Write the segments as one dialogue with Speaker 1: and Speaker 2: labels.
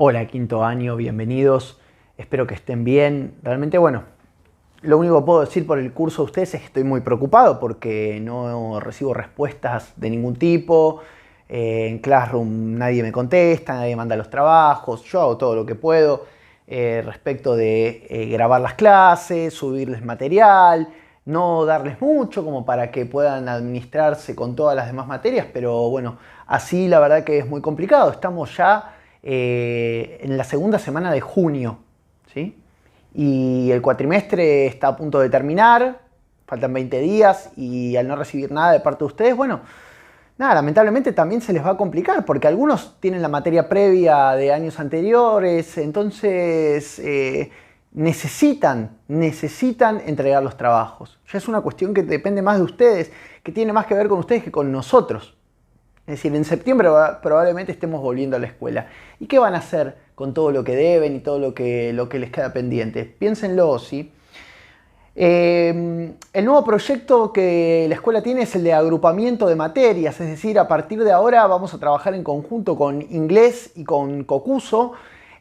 Speaker 1: Hola, quinto año, bienvenidos. Espero que estén bien. Realmente, bueno, lo único que puedo decir por el curso de ustedes es que estoy muy preocupado porque no recibo respuestas de ningún tipo. En Classroom nadie me contesta, nadie manda los trabajos. Yo hago todo lo que puedo respecto de grabar las clases, subirles material, no darles mucho como para que puedan administrarse con todas las demás materias, pero bueno, así la verdad que es muy complicado. Estamos ya en la segunda semana de junio, ¿sí? Y el cuatrimestre está a punto de terminar, faltan 20 días y al no recibir nada de parte de ustedes, bueno, nada, lamentablemente también se les va a complicar porque algunos tienen la materia previa de años anteriores, entonces necesitan entregar los trabajos. Ya es una cuestión que depende más de ustedes, que tiene más que ver con ustedes que con nosotros. Es decir, en septiembre probablemente estemos volviendo a la escuela. ¿Y qué van a hacer con todo lo que deben y todo lo que les queda pendiente? Piénsenlo, ¿sí? El nuevo proyecto que la escuela tiene es el de agrupamiento de materias, es decir, a partir de ahora vamos a trabajar en conjunto con inglés y con COCUSO.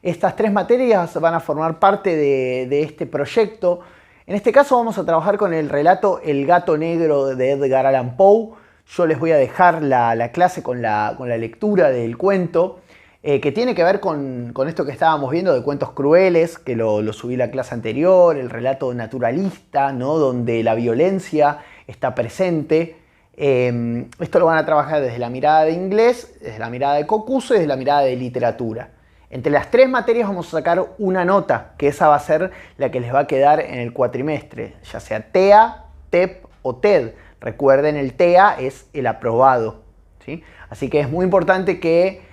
Speaker 1: Estas tres materias van a formar parte de este proyecto. En este caso vamos a trabajar con el relato El gato negro de Edgar Allan Poe. Yo les voy a dejar la clase con la lectura del cuento, que tiene que ver con esto que estábamos viendo de cuentos crueles, que lo subí la clase anterior, el relato naturalista, ¿no? Donde la violencia está presente. Esto lo van a trabajar desde la mirada de inglés, desde la mirada de COCUSO y desde la mirada de literatura. Entre las tres materias vamos a sacar una nota, que esa va a ser la que les va a quedar en el cuatrimestre, ya sea TEA, TEP o TED. Recuerden, el TEA es el aprobado, ¿sí? Así que es muy importante que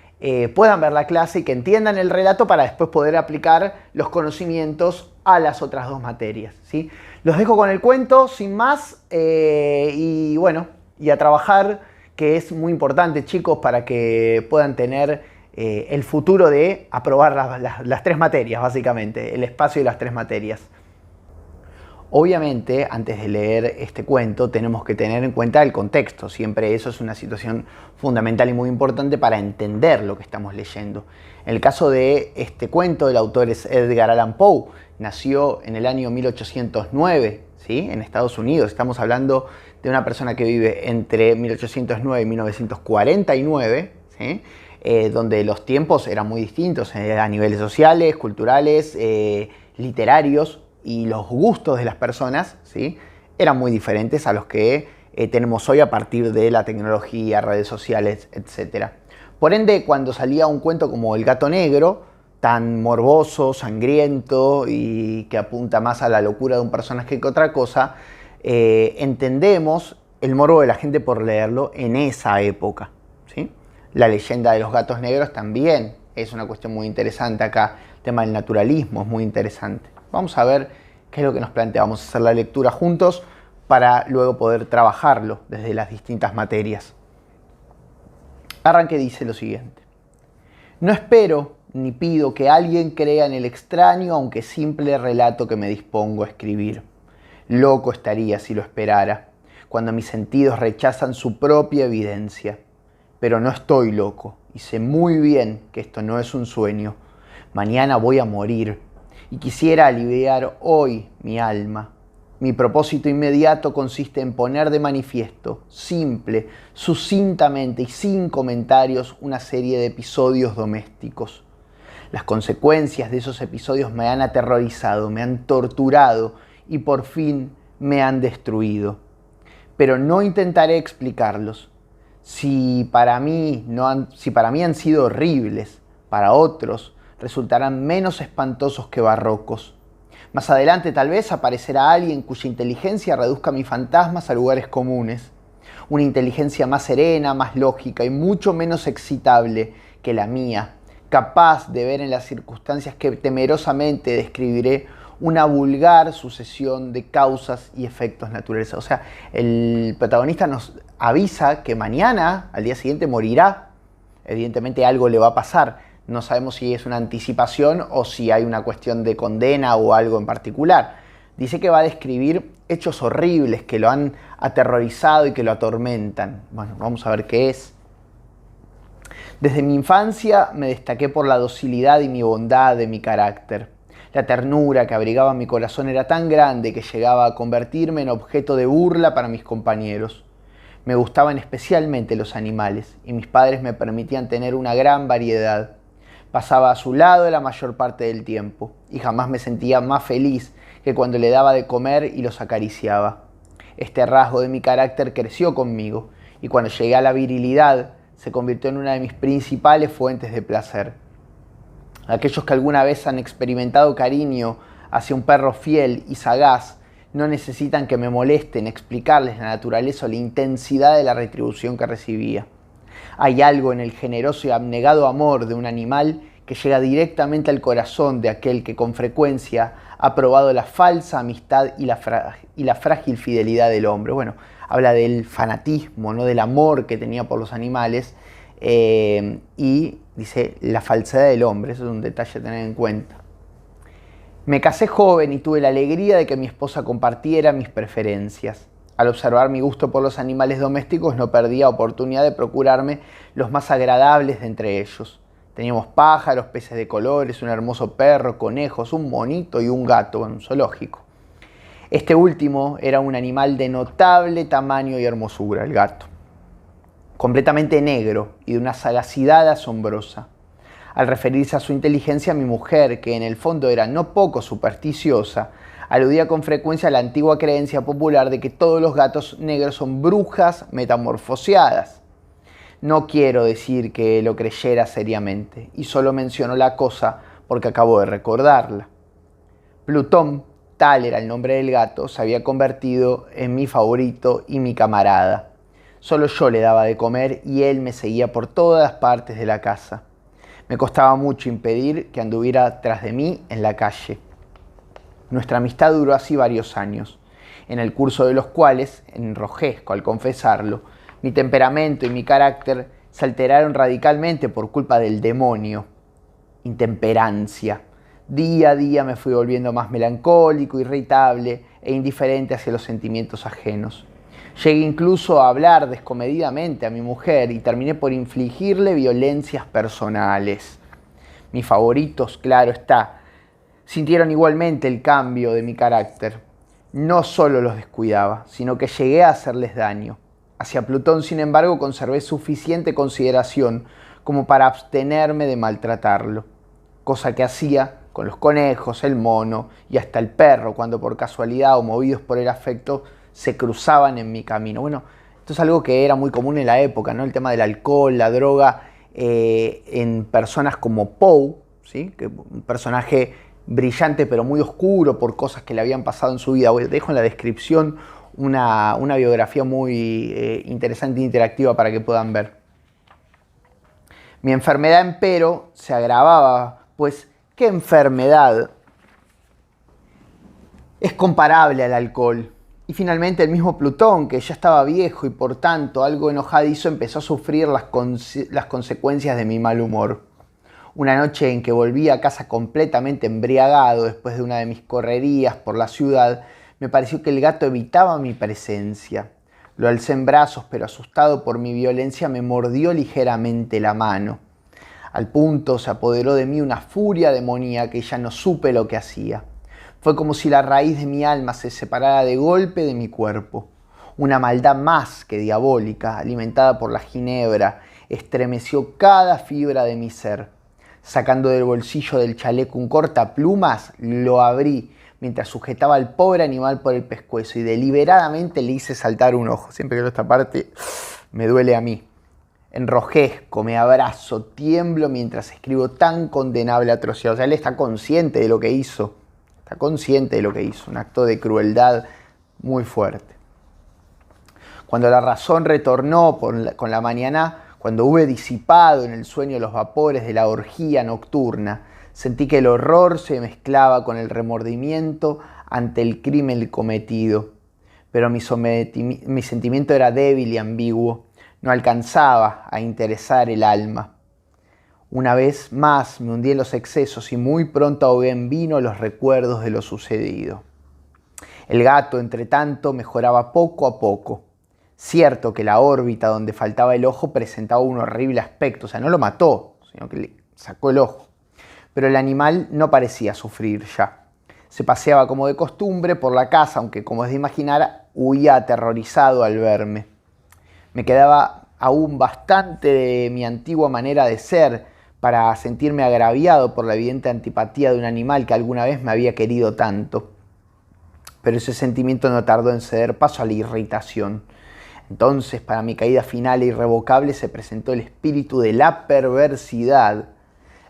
Speaker 1: puedan ver la clase y que entiendan el relato para después poder aplicar los conocimientos a las otras dos materias, ¿sí? Los dejo con el cuento, sin más, y bueno, y a trabajar, que es muy importante, chicos, para que puedan tener el futuro de aprobar las tres materias, básicamente, el espacio de las tres materias. Obviamente, antes de leer este cuento, tenemos que tener en cuenta el contexto. Siempre eso es una situación fundamental y muy importante para entender lo que estamos leyendo. En el caso de este cuento, el autor es Edgar Allan Poe. Nació en el año 1809, ¿sí? En Estados Unidos. Estamos hablando de una persona que vive entre 1809 y 1949, ¿sí? Donde los tiempos eran muy distintos a niveles sociales, culturales, literarios, y los gustos de las personas, ¿sí? Eran muy diferentes a los que tenemos hoy a partir de la tecnología, redes sociales, etc. Por ende, cuando salía un cuento como El gato negro, tan morboso, sangriento y que apunta más a la locura de un personaje que otra cosa, entendemos el morbo de la gente por leerlo en esa época, ¿sí? La leyenda de los gatos negros también es una cuestión muy interesante acá. El tema del naturalismo es muy interesante. Vamos a ver qué es lo que nos plantea. Vamos a hacer la lectura juntos para luego poder trabajarlo desde las distintas materias. Arranque dice lo siguiente. No espero ni pido que alguien crea en el extraño, aunque simple relato que me dispongo a escribir. Loco estaría si lo esperara, cuando mis sentidos rechazan su propia evidencia. Pero no estoy loco y sé muy bien que esto no es un sueño. Mañana voy a morir. Y quisiera aliviar hoy mi alma. Mi propósito inmediato consiste en poner de manifiesto, simple, sucintamente y sin comentarios, una serie de episodios domésticos. Las consecuencias de esos episodios me han aterrorizado, me han torturado y por fin me han destruido. Pero no intentaré explicarlos. Si para mí han sido horribles, para otros resultarán menos espantosos que barrocos. Más adelante tal vez aparecerá alguien cuya inteligencia reduzca mis fantasmas a lugares comunes. Una inteligencia más serena, más lógica y mucho menos excitable que la mía, capaz de ver en las circunstancias que temerosamente describiré una vulgar sucesión de causas y efectos naturales. O sea, el protagonista nos avisa que mañana, al día siguiente, morirá. Evidentemente algo le va a pasar. No sabemos si es una anticipación o si hay una cuestión de condena o algo en particular. Dice que va a describir hechos horribles que lo han aterrorizado y que lo atormentan. Bueno, vamos a ver qué es. Desde mi infancia me destaqué por la docilidad y mi bondad de mi carácter. La ternura que abrigaba mi corazón era tan grande que llegaba a convertirme en objeto de burla para mis compañeros. Me gustaban especialmente los animales y mis padres me permitían tener una gran variedad. Pasaba a su lado la mayor parte del tiempo y jamás me sentía más feliz que cuando le daba de comer y los acariciaba. Este rasgo de mi carácter creció conmigo y cuando llegué a la virilidad se convirtió en una de mis principales fuentes de placer. Aquellos que alguna vez han experimentado cariño hacia un perro fiel y sagaz no necesitan que me molesten explicarles la naturaleza o la intensidad de la retribución que recibía. Hay algo en el generoso y abnegado amor de un animal que llega directamente al corazón de aquel que con frecuencia ha probado la falsa amistad y la frágil fidelidad del hombre. Bueno, habla del fanatismo, ¿no? Del amor que tenía por los animales y dice la falsedad del hombre. Eso es un detalle a tener en cuenta. Me casé joven y tuve la alegría de que mi esposa compartiera mis preferencias. Al observar mi gusto por los animales domésticos no perdía oportunidad de procurarme los más agradables de entre ellos. Teníamos pájaros, peces de colores, un hermoso perro, conejos, un monito y un gato, un zoológico. Este último era un animal de notable tamaño y hermosura, el gato. Completamente negro y de una sagacidad asombrosa. Al referirse a su inteligencia, mi mujer, que en el fondo era no poco supersticiosa, aludía con frecuencia a la antigua creencia popular de que todos los gatos negros son brujas metamorfoseadas. No quiero decir que lo creyera seriamente, y solo menciono la cosa porque acabo de recordarla. Plutón, tal era el nombre del gato, se había convertido en mi favorito y mi camarada. Solo yo le daba de comer y él me seguía por todas partes de la casa. Me costaba mucho impedir que anduviera tras de mí en la calle. Nuestra amistad duró así varios años, en el curso de los cuales, enrojezco al confesarlo, mi temperamento y mi carácter se alteraron radicalmente por culpa del demonio. Intemperancia. Día a día me fui volviendo más melancólico, irritable e indiferente hacia los sentimientos ajenos. Llegué incluso a hablar descomedidamente a mi mujer y terminé por infligirle violencias personales. Mis favoritos, claro está, sintieron igualmente el cambio de mi carácter. No solo los descuidaba, sino que llegué a hacerles daño. Hacia Plutón, sin embargo, conservé suficiente consideración como para abstenerme de maltratarlo, cosa que hacía con los conejos, el mono y hasta el perro, cuando por casualidad o movidos por el afecto se cruzaban en mi camino. Bueno, esto es algo que era muy común en la época, ¿no? El tema del alcohol, la droga, en personas como Poe, ¿sí? Que un personaje brillante pero muy oscuro por cosas que le habían pasado en su vida. Dejo en la descripción una biografía muy interesante e interactiva para que puedan ver. Mi enfermedad, empero, se agravaba, pues ¿qué enfermedad es comparable al alcohol? Y finalmente el mismo Plutón, que ya estaba viejo y por tanto algo enojadizo, empezó a sufrir las consecuencias de mi mal humor. Una noche en que volví a casa completamente embriagado después de una de mis correrías por la ciudad, me pareció que el gato evitaba mi presencia. Lo alcé en brazos, pero asustado por mi violencia me mordió ligeramente la mano. Al punto se apoderó de mí una furia demoníaca y ya no supe lo que hacía. Fue como si la raíz de mi alma se separara de golpe de mi cuerpo. Una maldad más que diabólica, alimentada por la ginebra, estremeció cada fibra de mi ser. Sacando del bolsillo del chaleco un cortaplumas, lo abrí mientras sujetaba al pobre animal por el pescuezo y deliberadamente le hice saltar un ojo. Siempre que veo esta parte me duele a mí. Enrojezco, me abrazo, tiemblo mientras escribo tan condenable atrocidad. O sea, él está consciente de lo que hizo. Está consciente de lo que hizo. Un acto de crueldad muy fuerte. Cuando la razón retornó con la mañana, cuando hube disipado en el sueño los vapores de la orgía nocturna, sentí que el horror se mezclaba con el remordimiento ante el crimen cometido. Pero mi sentimiento era débil y ambiguo. No alcanzaba a interesar el alma. Una vez más me hundí en los excesos y muy pronto ahogué en vino los recuerdos de lo sucedido. El gato, entre tanto, mejoraba poco a poco. Cierto que la órbita donde faltaba el ojo presentaba un horrible aspecto, o sea, no lo mató, sino que le sacó el ojo. Pero el animal no parecía sufrir ya. Se paseaba como de costumbre por la casa, aunque como es de imaginar, huía aterrorizado al verme. Me quedaba aún bastante de mi antigua manera de ser para sentirme agraviado por la evidente antipatía de un animal que alguna vez me había querido tanto. Pero ese sentimiento no tardó en ceder paso a la irritación. Entonces, para mi caída final e irrevocable, se presentó el espíritu de la perversidad.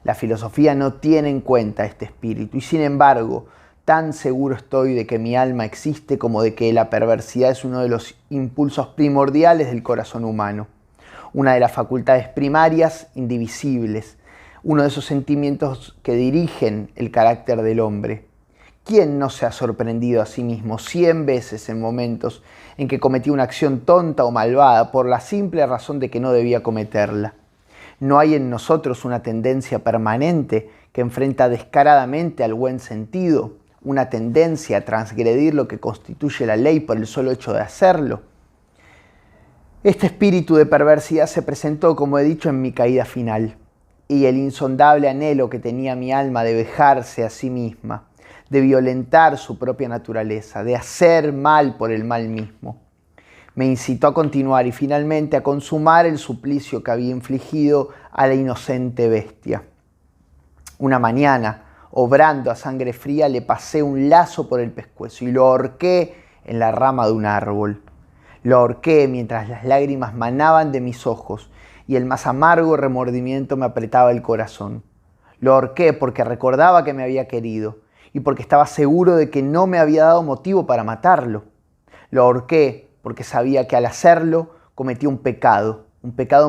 Speaker 1: La filosofía no tiene en cuenta este espíritu y, sin embargo, tan seguro estoy de que mi alma existe como de que la perversidad es uno de los impulsos primordiales del corazón humano, una de las facultades primarias indivisibles, uno de esos sentimientos que dirigen el carácter del hombre. ¿Quién no se ha sorprendido a sí mismo 100 veces en momentos en que cometió una acción tonta o malvada por la simple razón de que no debía cometerla? ¿No hay en nosotros una tendencia permanente que enfrenta descaradamente al buen sentido, una tendencia a transgredir lo que constituye la ley por el solo hecho de hacerlo? Este espíritu de perversidad se presentó, como he dicho, en mi caída final, y el insondable anhelo que tenía mi alma de vejarse a sí misma, de violentar su propia naturaleza, de hacer mal por el mal mismo, me incitó a continuar y finalmente a consumar el suplicio que había infligido a la inocente bestia. Una mañana, obrando a sangre fría, le pasé un lazo por el pescuezo y lo ahorqué en la rama de un árbol. Lo ahorqué mientras las lágrimas manaban de mis ojos y el más amargo remordimiento me apretaba el corazón. Lo ahorqué porque recordaba que me había querido y porque estaba seguro de que no me había dado motivo para matarlo. Lo ahorqué porque sabía que al hacerlo cometí un pecado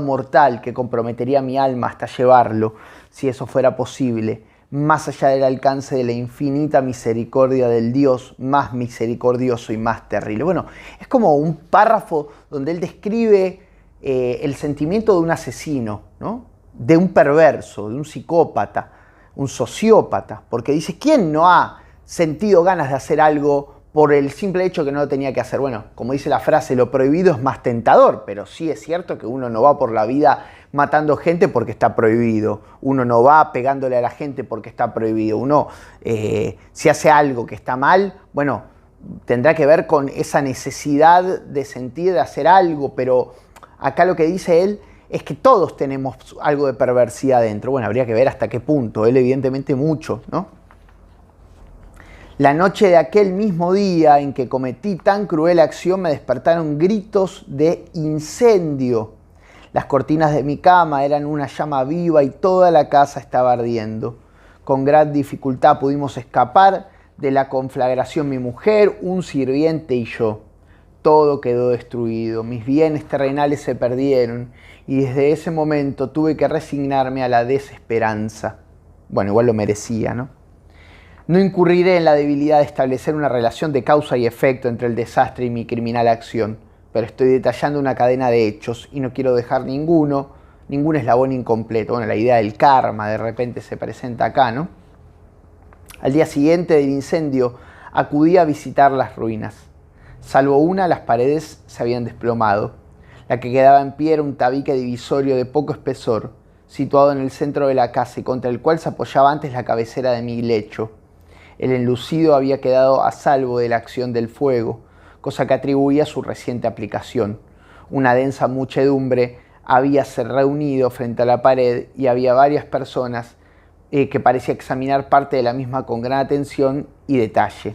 Speaker 1: mortal que comprometería mi alma hasta llevarlo, si eso fuera posible, más allá del alcance de la infinita misericordia del Dios más misericordioso y más terrible. Bueno, es como un párrafo donde él describe el sentimiento de un asesino, ¿no? De un perverso, de un psicópata, un sociópata, porque dice, ¿quién no ha sentido ganas de hacer algo por el simple hecho que no lo tenía que hacer? Bueno, como dice la frase, lo prohibido es más tentador, pero sí es cierto que uno no va por la vida matando gente porque está prohibido, uno no va pegándole a la gente porque está prohibido, uno si hace algo que está mal, bueno, tendrá que ver con esa necesidad de sentir de hacer algo, pero acá lo que dice él es que todos tenemos algo de perversidad dentro. Bueno, habría que ver hasta qué punto, él evidentemente mucho, ¿no? La noche de aquel mismo día en que cometí tan cruel acción me despertaron gritos de incendio. Las cortinas de mi cama eran una llama viva y toda la casa estaba ardiendo. Con gran dificultad pudimos escapar de la conflagración mi mujer, un sirviente y yo. Todo quedó destruido, mis bienes terrenales se perdieron y desde ese momento tuve que resignarme a la desesperanza. Bueno, igual lo merecía, ¿no? No incurriré en la debilidad de establecer una relación de causa y efecto entre el desastre y mi criminal acción, pero estoy detallando una cadena de hechos y no quiero dejar ningún eslabón incompleto. Bueno, la idea del karma de repente se presenta acá, ¿no? Al día siguiente del incendio acudí a visitar las ruinas. Salvo una, las paredes se habían desplomado. La que quedaba en pie era un tabique divisorio de poco espesor, situado en el centro de la casa y contra el cual se apoyaba antes la cabecera de mi lecho. El enlucido había quedado a salvo de la acción del fuego, cosa que atribuía a su reciente aplicación. Una densa muchedumbre habíase reunido frente a la pared y había varias personas que parecía examinar parte de la misma con gran atención y detalle.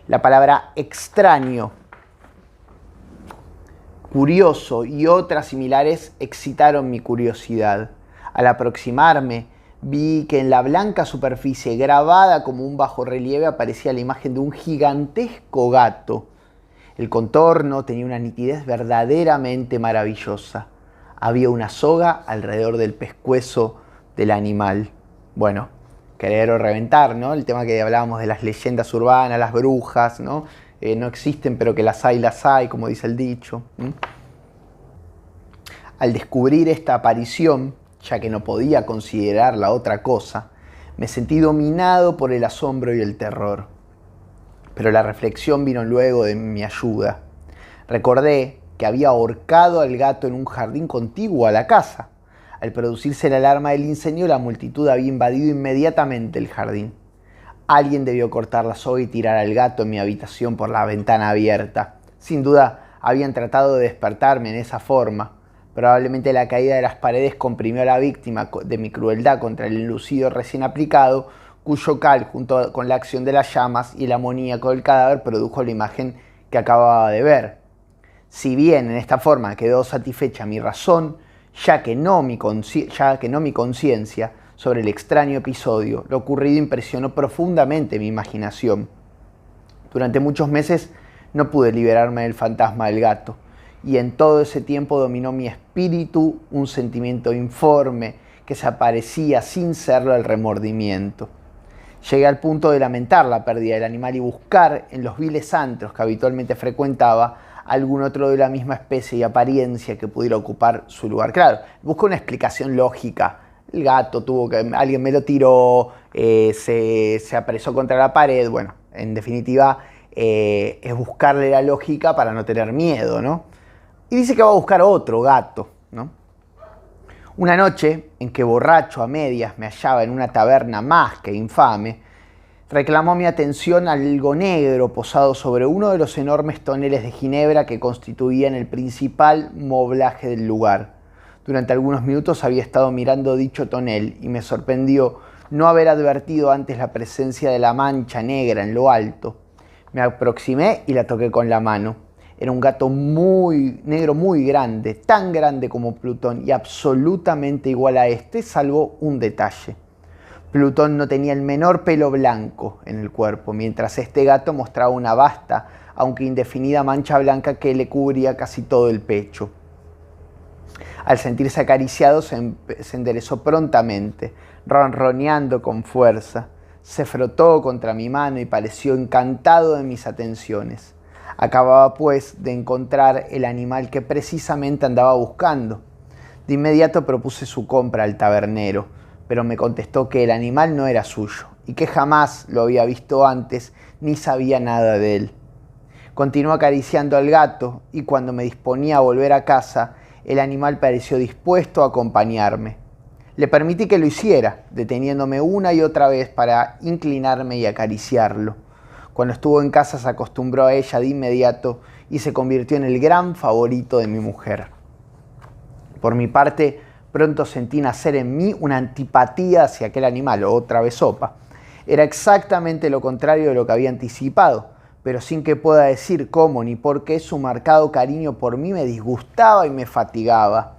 Speaker 1: La palabra extraño, curioso y otras similares excitaron mi curiosidad. Al aproximarme, vi que en la blanca superficie, grabada como un bajorrelieve, aparecía la imagen de un gigantesco gato. El contorno tenía una nitidez verdaderamente maravillosa. Había una soga alrededor del pescuezo del animal. Bueno, querer o reventar, ¿no? El tema que hablábamos de las leyendas urbanas, las brujas, ¿no? No existen, pero que las hay, como dice el dicho. Al descubrir esta aparición, ya que no podía considerarla otra cosa, me sentí dominado por el asombro y el terror. Pero la reflexión vino luego de mi ayuda. Recordé que había ahorcado al gato en un jardín contiguo a la casa. Al producirse la alarma del incendio, la multitud había invadido inmediatamente el jardín. Alguien debió cortar la soga y tirar al gato en mi habitación por la ventana abierta. Sin duda, habían tratado de despertarme en esa forma. Probablemente la caída de las paredes comprimió a la víctima de mi crueldad contra el enlucido recién aplicado, cuyo cal, junto con la acción de las llamas y el amoníaco del cadáver, produjo la imagen que acababa de ver. Si bien en esta forma quedó satisfecha mi razón, ya que no mi conciencia, sobre el extraño episodio, lo ocurrido impresionó profundamente mi imaginación. Durante muchos meses no pude liberarme del fantasma del gato, y en todo ese tiempo dominó mi espíritu un sentimiento informe que se aparecía sin serlo el remordimiento. Llegué al punto de lamentar la pérdida del animal y buscar en los viles antros que habitualmente frecuentaba algún otro de la misma especie y apariencia que pudiera ocupar su lugar. Claro, busco una explicación lógica. El gato alguien me lo tiró, se apresó contra la pared. Bueno, en definitiva, es buscarle la lógica para no tener miedo, ¿no? Y dice que va a buscar otro gato, ¿no? Una noche en que borracho a medias me hallaba en una taberna más que infame, reclamó mi atención algo negro posado sobre uno de los enormes toneles de ginebra que constituían el principal moblaje del lugar. Durante algunos minutos había estado mirando dicho tonel y me sorprendió no haber advertido antes la presencia de la mancha negra en lo alto. Me aproximé y la toqué con la mano. Era un gato negro muy grande, tan grande como Plutón y absolutamente igual a este, salvo un detalle. Plutón no tenía el menor pelo blanco en el cuerpo, mientras este gato mostraba una vasta, aunque indefinida mancha blanca que le cubría casi todo el pecho. Al sentirse acariciado se enderezó prontamente, ronroneando con fuerza. Se frotó contra mi mano y pareció encantado de mis atenciones. Acababa, pues, de encontrar el animal que precisamente andaba buscando. De inmediato propuse su compra al tabernero, pero me contestó que el animal no era suyo y que jamás lo había visto antes ni sabía nada de él. Continuó acariciando al gato y cuando me disponía a volver a casa, el animal pareció dispuesto a acompañarme. Le permití que lo hiciera, deteniéndome una y otra vez para inclinarme y acariciarlo. Cuando estuvo en casa se acostumbró a ella de inmediato y se convirtió en el gran favorito de mi mujer. Por mi parte, pronto sentí nacer en mí una antipatía hacia aquel animal, otra vez sopa. Era exactamente lo contrario de lo que había anticipado, pero sin que pueda decir cómo ni por qué su marcado cariño por mí me disgustaba y me fatigaba.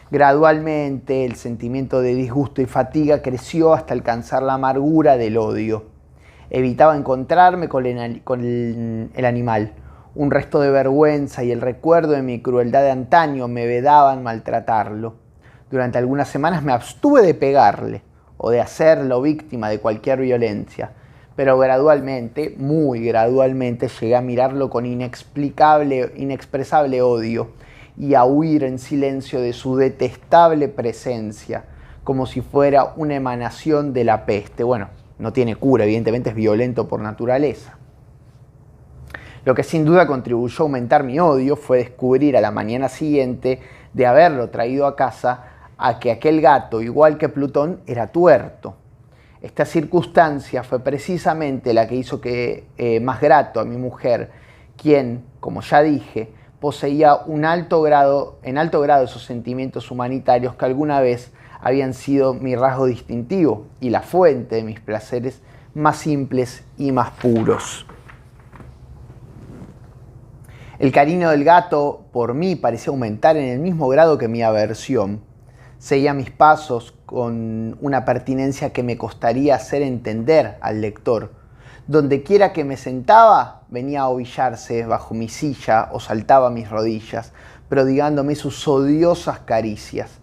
Speaker 1: Gradualmente el sentimiento de disgusto y fatiga creció hasta alcanzar la amargura del odio. Evitaba encontrarme con el animal. Un resto de vergüenza y el recuerdo de mi crueldad de antaño me vedaban maltratarlo. Durante algunas semanas me abstuve de pegarle o de hacerlo víctima de cualquier violencia, pero gradualmente, muy gradualmente, llegué a mirarlo con inexpresable odio y a huir en silencio de su detestable presencia, como si fuera una emanación de la peste. Bueno, no tiene cura, evidentemente es violento por naturaleza. Lo que sin duda contribuyó a aumentar mi odio fue descubrir a la mañana siguiente de haberlo traído a casa a que aquel gato, igual que Plutón, era tuerto. Esta circunstancia fue precisamente la que hizo que más grato a mi mujer, quien, como ya dije, poseía en alto grado esos sentimientos humanitarios que alguna vez habían sido mi rasgo distintivo y la fuente de mis placeres más simples y más puros. El cariño del gato por mí parecía aumentar en el mismo grado que mi aversión. Seguía mis pasos con una pertinencia que me costaría hacer entender al lector. Donde quiera que me sentaba, venía a ovillarse bajo mi silla o saltaba a mis rodillas, prodigándome sus odiosas caricias.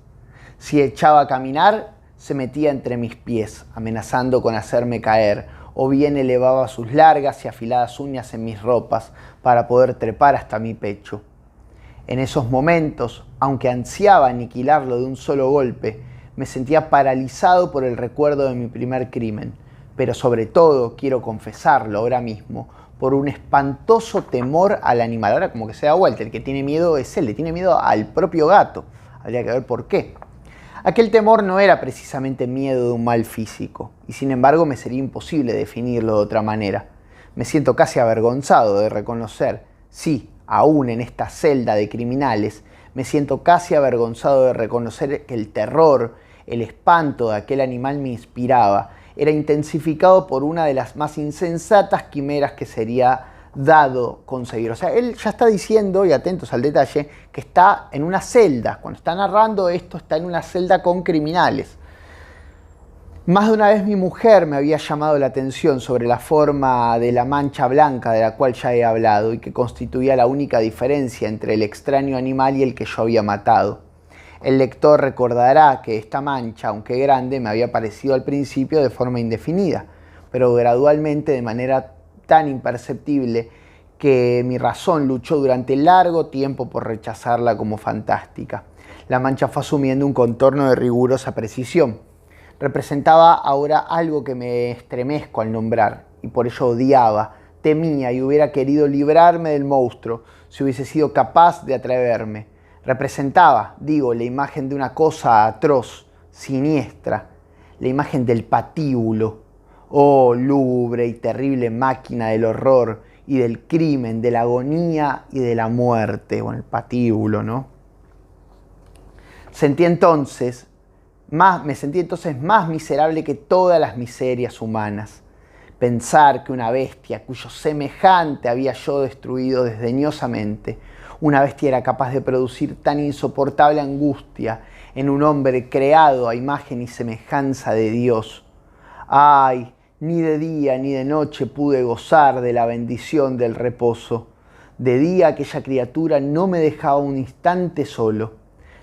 Speaker 1: Si echaba a caminar, se metía entre mis pies, amenazando con hacerme caer, o bien elevaba sus largas y afiladas uñas en mis ropas para poder trepar hasta mi pecho. En esos momentos, aunque ansiaba aniquilarlo de un solo golpe, me sentía paralizado por el recuerdo de mi primer crimen, pero sobre todo, quiero confesarlo ahora mismo, por un espantoso temor al animal. Ahora como que se da vuelta, el que tiene miedo es él, le tiene miedo al propio gato. Habría que ver por qué. Aquel temor no era precisamente miedo de un mal físico, y sin embargo me sería imposible definirlo de otra manera. Me siento casi avergonzado de reconocer, sí, aún en esta celda de criminales, me siento casi avergonzado de reconocer que el terror, el espanto de aquel animal me inspiraba, era intensificado por una de las más insensatas quimeras que sería dado concebir. O sea, él ya está diciendo, y atentos al detalle, que está en una celda. Cuando está narrando esto, está en una celda con criminales. Más de una vez mi mujer me había llamado la atención sobre la forma de la mancha blanca de la cual ya he hablado y que constituía la única diferencia entre el extraño animal y el que yo había matado. El lector recordará que esta mancha, aunque grande, me había parecido al principio de forma indefinida, pero gradualmente de manera tan imperceptible que mi razón luchó durante largo tiempo por rechazarla como fantástica. La mancha fue asumiendo un contorno de rigurosa precisión. Representaba ahora algo que me estremezco al nombrar, y por ello odiaba, temía y hubiera querido librarme del monstruo si hubiese sido capaz de atreverme. Representaba, digo, la imagen de una cosa atroz, siniestra, la imagen del patíbulo. Oh, lúgubre y terrible máquina del horror y del crimen, de la agonía y de la muerte. Bueno, el patíbulo, ¿no? Me sentí entonces más miserable que todas las miserias humanas. Pensar que una bestia cuyo semejante había yo destruido desdeñosamente, una bestia era capaz de producir tan insoportable angustia en un hombre creado a imagen y semejanza de Dios. ¡Ay! Ni de día ni de noche pude gozar de la bendición del reposo. De día aquella criatura no me dejaba un instante solo.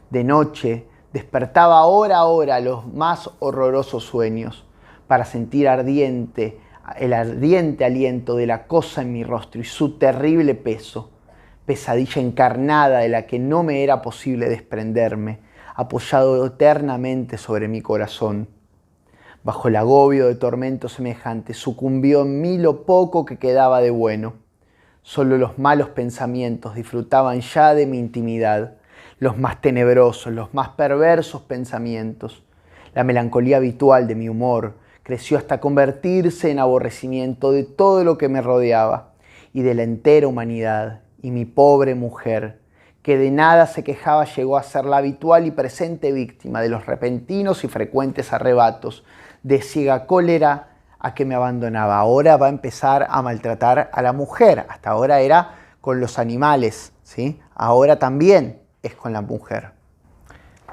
Speaker 1: De noche despertaba hora a hora los más horrorosos sueños para sentir el ardiente aliento de la cosa en mi rostro y su terrible peso. Pesadilla encarnada de la que no me era posible desprenderme, apoyado eternamente sobre mi corazón. Bajo el agobio de tormento semejante, sucumbió en mí lo poco que quedaba de bueno. Solo los malos pensamientos disfrutaban ya de mi intimidad, los más tenebrosos, los más perversos pensamientos. La melancolía habitual de mi humor creció hasta convertirse en aborrecimiento de todo lo que me rodeaba y de la entera humanidad. Y mi pobre mujer, que de nada se quejaba, llegó a ser la habitual y presente víctima de los repentinos y frecuentes arrebatos de ciega cólera a que me abandonaba. Ahora va a empezar a maltratar a la mujer. Hasta ahora era con los animales, ¿sí? Ahora también es con la mujer.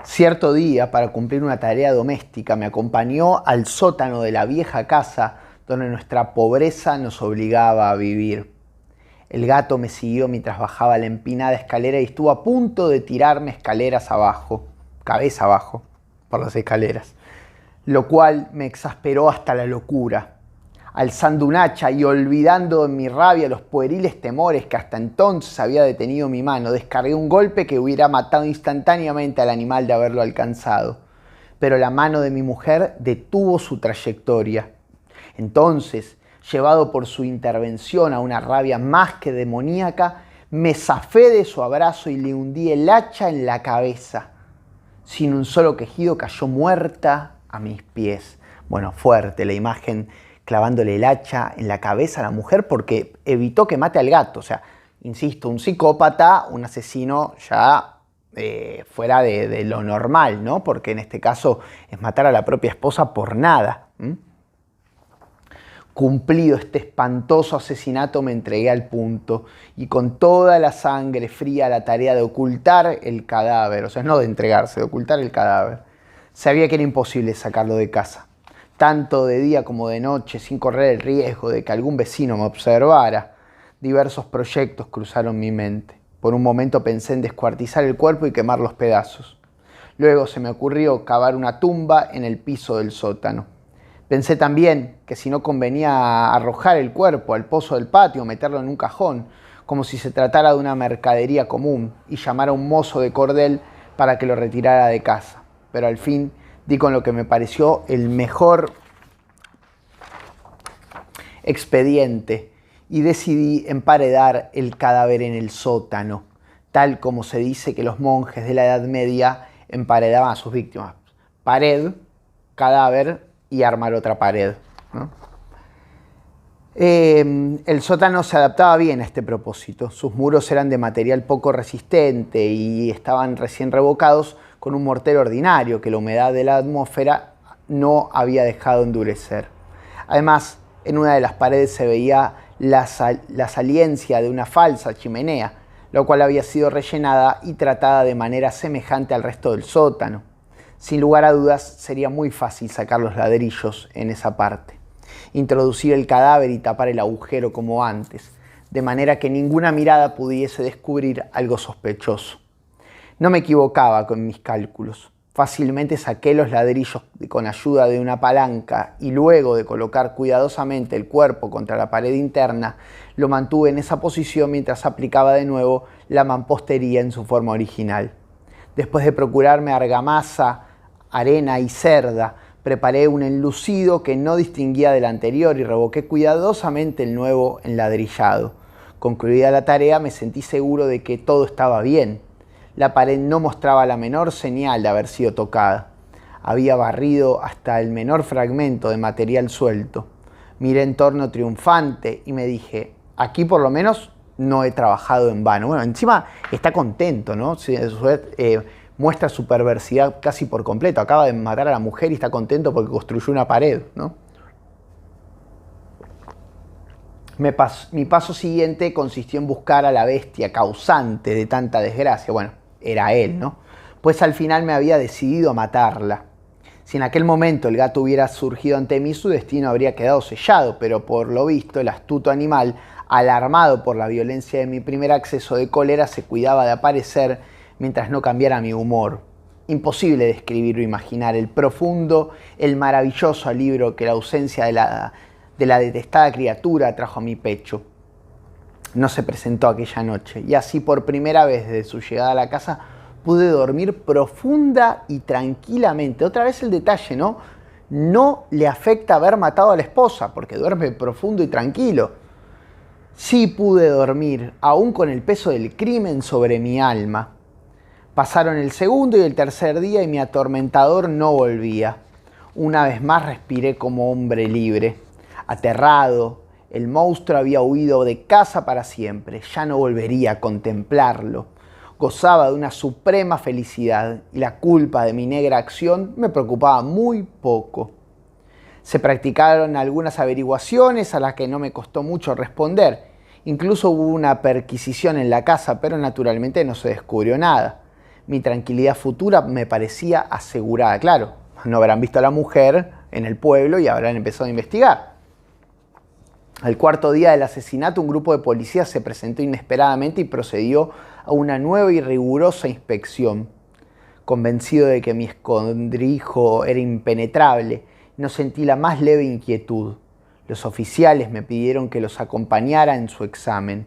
Speaker 1: Cierto día, para cumplir una tarea doméstica, me acompañó al sótano de la vieja casa donde nuestra pobreza nos obligaba a vivir. El gato me siguió mientras bajaba la empinada escalera y estuvo a punto de tirarme cabeza abajo, por las escaleras, lo cual me exasperó hasta la locura. Alzando un hacha y olvidando en mi rabia los pueriles temores que hasta entonces había detenido mi mano, descargué un golpe que hubiera matado instantáneamente al animal de haberlo alcanzado. Pero la mano de mi mujer detuvo su trayectoria. Entonces, llevado por su intervención a una rabia más que demoníaca, me zafé de su abrazo y le hundí el hacha en la cabeza. Sin un solo quejido cayó muerta a mis pies. Bueno, fuerte la imagen clavándole el hacha en la cabeza a la mujer porque evitó que mate al gato. O sea, insisto, un psicópata, un asesino ya fuera de lo normal, ¿no? Porque en este caso es matar a la propia esposa por nada. Cumplido este espantoso asesinato, me entregué al punto y con toda la sangre fría la tarea de ocultar el cadáver, o sea, no de entregarse, de ocultar el cadáver. Sabía que era imposible sacarlo de casa, tanto de día como de noche, sin correr el riesgo de que algún vecino me observara. Diversos proyectos cruzaron mi mente. Por un momento pensé en descuartizar el cuerpo y quemar los pedazos. Luego se me ocurrió cavar una tumba en el piso del sótano. Pensé también que si no convenía arrojar el cuerpo al pozo del patio o meterlo en un cajón, como si se tratara de una mercadería común, y llamar a un mozo de cordel para que lo retirara de casa. Pero al fin di con lo que me pareció el mejor expediente y decidí emparedar el cadáver en el sótano, tal como se dice que los monjes de la Edad Media emparedaban a sus víctimas. Pared, cadáver y armar otra pared, ¿no? El sótano se adaptaba bien a este propósito. Sus muros eran de material poco resistente y estaban recién revocados con un mortero ordinario que la humedad de la atmósfera no había dejado endurecer. Además, en una de las paredes se veía la saliencia de una falsa chimenea, la cual había sido rellenada y tratada de manera semejante al resto del sótano. Sin lugar a dudas, sería muy fácil sacar los ladrillos en esa parte, introducir el cadáver y tapar el agujero como antes, de manera que ninguna mirada pudiese descubrir algo sospechoso. No me equivocaba con mis cálculos. Fácilmente saqué los ladrillos con ayuda de una palanca y luego de colocar cuidadosamente el cuerpo contra la pared interna, lo mantuve en esa posición mientras aplicaba de nuevo la mampostería en su forma original. Después de procurarme argamasa, arena y cerda, preparé un enlucido que no distinguía del anterior y revoqué cuidadosamente el nuevo enladrillado. Concluida la tarea, me sentí seguro de que todo estaba bien. La pared no mostraba la menor señal de haber sido tocada. Había barrido hasta el menor fragmento de material suelto. Miré en torno triunfante y me dije, aquí por lo menos no he trabajado en vano. Bueno, encima está contento, ¿no? Muestra su perversidad casi por completo. Acaba de matar a la mujer y está contento porque construyó una pared, ¿no? Mi paso siguiente consistió en buscar a la bestia causante de tanta desgracia. Bueno, era él, ¿no? Pues al final me había decidido a matarla. Si en aquel momento el gato hubiera surgido ante mí, su destino habría quedado sellado, pero por lo visto el astuto animal, alarmado por la violencia de mi primer acceso de cólera, se cuidaba de aparecer mientras no cambiara mi humor. Imposible describir o imaginar el profundo, el maravilloso alivio que la ausencia de la detestada criatura trajo a mi pecho. No se presentó aquella noche y así por primera vez desde su llegada a la casa pude dormir profunda y tranquilamente. Otra vez el detalle, ¿no? No le afecta haber matado a la esposa porque duerme profundo y tranquilo. Sí pude dormir, aún con el peso del crimen sobre mi alma. Pasaron el segundo y el tercer día y mi atormentador no volvía. Una vez más respiré como hombre libre. Aterrado, el monstruo había huido de casa para siempre. Ya no volvería a contemplarlo. Gozaba de una suprema felicidad y la culpa de mi negra acción me preocupaba muy poco. Se practicaron algunas averiguaciones a las que no me costó mucho responder. Incluso hubo una perquisición en la casa, pero naturalmente no se descubrió nada. Mi tranquilidad futura me parecía asegurada. Claro, no habrán visto a la mujer en el pueblo y habrán empezado a investigar. Al cuarto día del asesinato, un grupo de policías se presentó inesperadamente y procedió a una nueva y rigurosa inspección. Convencido de que mi escondrijo era impenetrable, no sentí la más leve inquietud. Los oficiales me pidieron que los acompañara en su examen.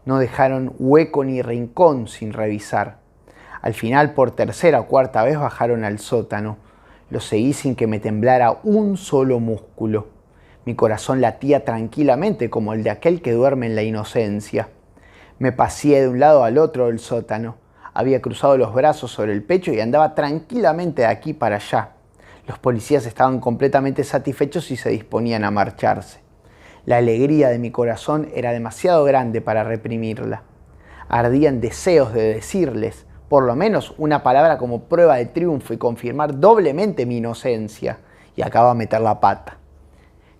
Speaker 1: No dejaron hueco ni rincón sin revisar. Al final, por tercera o cuarta vez, bajaron al sótano. Los seguí sin que me temblara un solo músculo. Mi corazón latía tranquilamente como el de aquel que duerme en la inocencia. Me paseé de un lado al otro del sótano. Había cruzado los brazos sobre el pecho y andaba tranquilamente de aquí para allá. Los policías estaban completamente satisfechos y se disponían a marcharse. La alegría de mi corazón era demasiado grande para reprimirla. Ardían deseos de decirles, por lo menos, una palabra como prueba de triunfo y confirmar doblemente mi inocencia. Y acabo de meter la pata.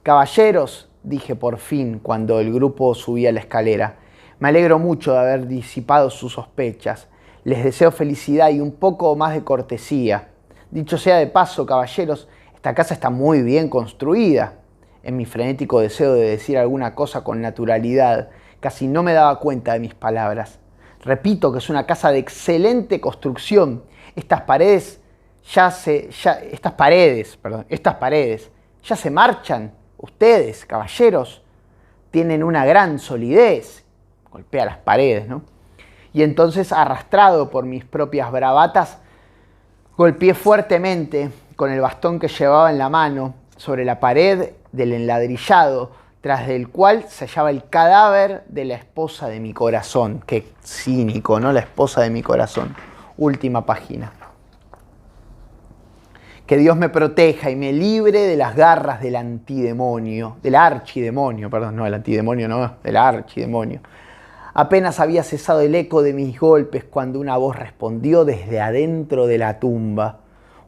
Speaker 1: «Caballeros», dije por fin cuando el grupo subía la escalera, «me alegro mucho de haber disipado sus sospechas. Les deseo felicidad y un poco más de cortesía. Dicho sea de paso, caballeros, esta casa está muy bien construida». En mi frenético deseo de decir alguna cosa con naturalidad, casi no me daba cuenta de mis palabras. Repito que es una casa de excelente construcción. Estas paredes ya se marchan. Ustedes, caballeros, tienen una gran solidez. Golpea las paredes, ¿no? Y entonces, arrastrado por mis propias bravatas, golpeé fuertemente con el bastón que llevaba en la mano sobre la pared del enladrillado, tras del cual se hallaba el cadáver de la esposa de mi corazón. Qué cínico, ¿no? La esposa de mi corazón. Última página. Que Dios me proteja y me libre de las garras del antidemonio, del archidemonio, perdón, no, el antidemonio no, del archidemonio. Apenas había cesado el eco de mis golpes cuando una voz respondió desde adentro de la tumba.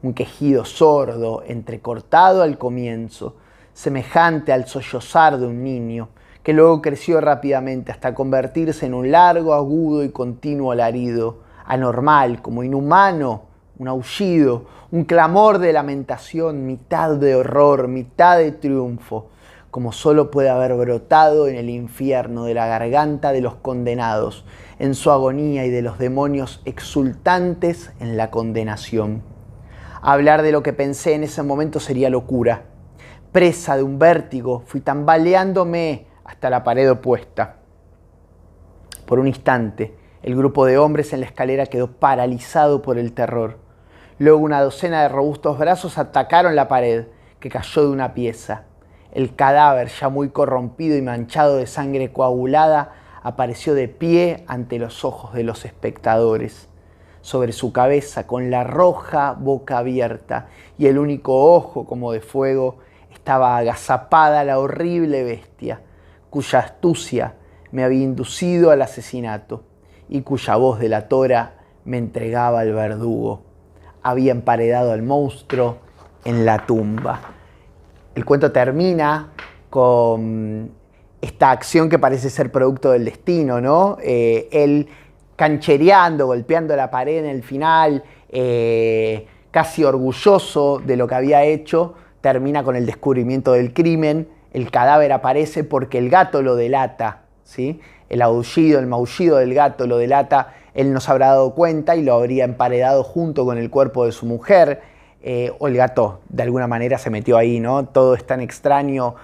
Speaker 1: Un quejido sordo, entrecortado al comienzo, semejante al sollozar de un niño, que luego creció rápidamente hasta convertirse en un largo, agudo y continuo alarido, anormal, como inhumano, un aullido, un clamor de lamentación, mitad de horror, mitad de triunfo, como solo puede haber brotado en el infierno de la garganta de los condenados, en su agonía y de los demonios exultantes en la condenación. Hablar de lo que pensé en ese momento sería locura. Presa de un vértigo, fui tambaleándome hasta la pared opuesta. Por un instante, el grupo de hombres en la escalera quedó paralizado por el terror. Luego una docena de robustos brazos atacaron la pared, que cayó de una pieza. El cadáver, ya muy corrompido y manchado de sangre coagulada, apareció de pie ante los ojos de los espectadores. Sobre su cabeza, con la roja boca abierta y el único ojo como de fuego, estaba agazapada la horrible bestia, cuya astucia me había inducido al asesinato y cuya voz delatora me entregaba al verdugo. Había emparedado al monstruo en la tumba. El cuento termina con esta acción que parece ser producto del destino, ¿no? Él canchereando, golpeando la pared en el final, casi orgulloso de lo que había hecho, termina con el descubrimiento del crimen. El cadáver aparece porque el gato lo delata, ¿sí? El aullido, el maullido del gato lo delata. Él no se habrá dado cuenta y lo habría emparedado junto con el cuerpo de su mujer. O el gato de alguna manera se metió ahí, ¿no? Todo es tan extraño.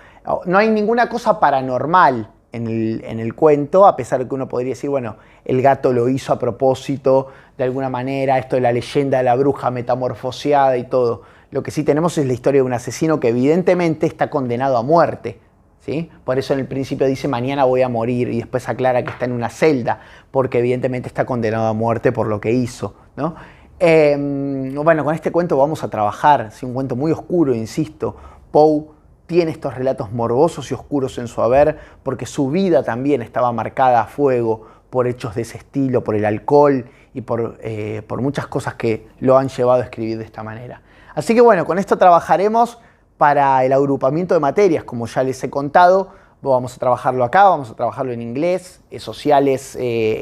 Speaker 1: No hay ninguna cosa paranormal en el cuento, a pesar de que uno podría decir, bueno, el gato lo hizo a propósito, de alguna manera, esto de la leyenda de la bruja metamorfoseada y todo. Lo que sí tenemos es la historia de un asesino que evidentemente está condenado a muerte, ¿sí? Por eso en el principio dice, mañana voy a morir, y después aclara que está en una celda, porque evidentemente está condenado a muerte por lo que hizo, ¿no? Bueno, con este cuento vamos a trabajar, ¿sí? Un cuento muy oscuro, insisto. Poe tiene estos relatos morbosos y oscuros en su haber porque su vida también estaba marcada a fuego por hechos de ese estilo, por el alcohol y por muchas cosas que lo han llevado a escribir de esta manera. Así que bueno, con esto trabajaremos para el agrupamiento de materias, como ya les he contado. Vamos a trabajarlo acá, vamos a trabajarlo en inglés, sociales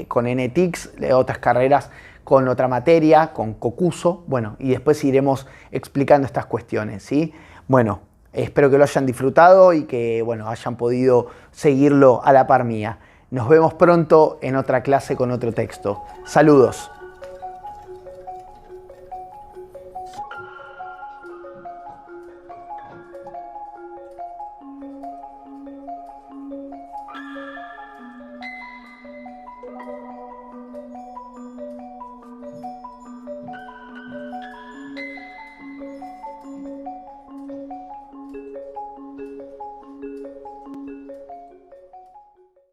Speaker 1: con NTICS, otras carreras con otra materia, con COCUSO, bueno, y después iremos explicando estas cuestiones, ¿sí? Bueno, espero que lo hayan disfrutado y que, bueno, hayan podido seguirlo a la par mía. Nos vemos pronto en otra clase con otro texto. Saludos.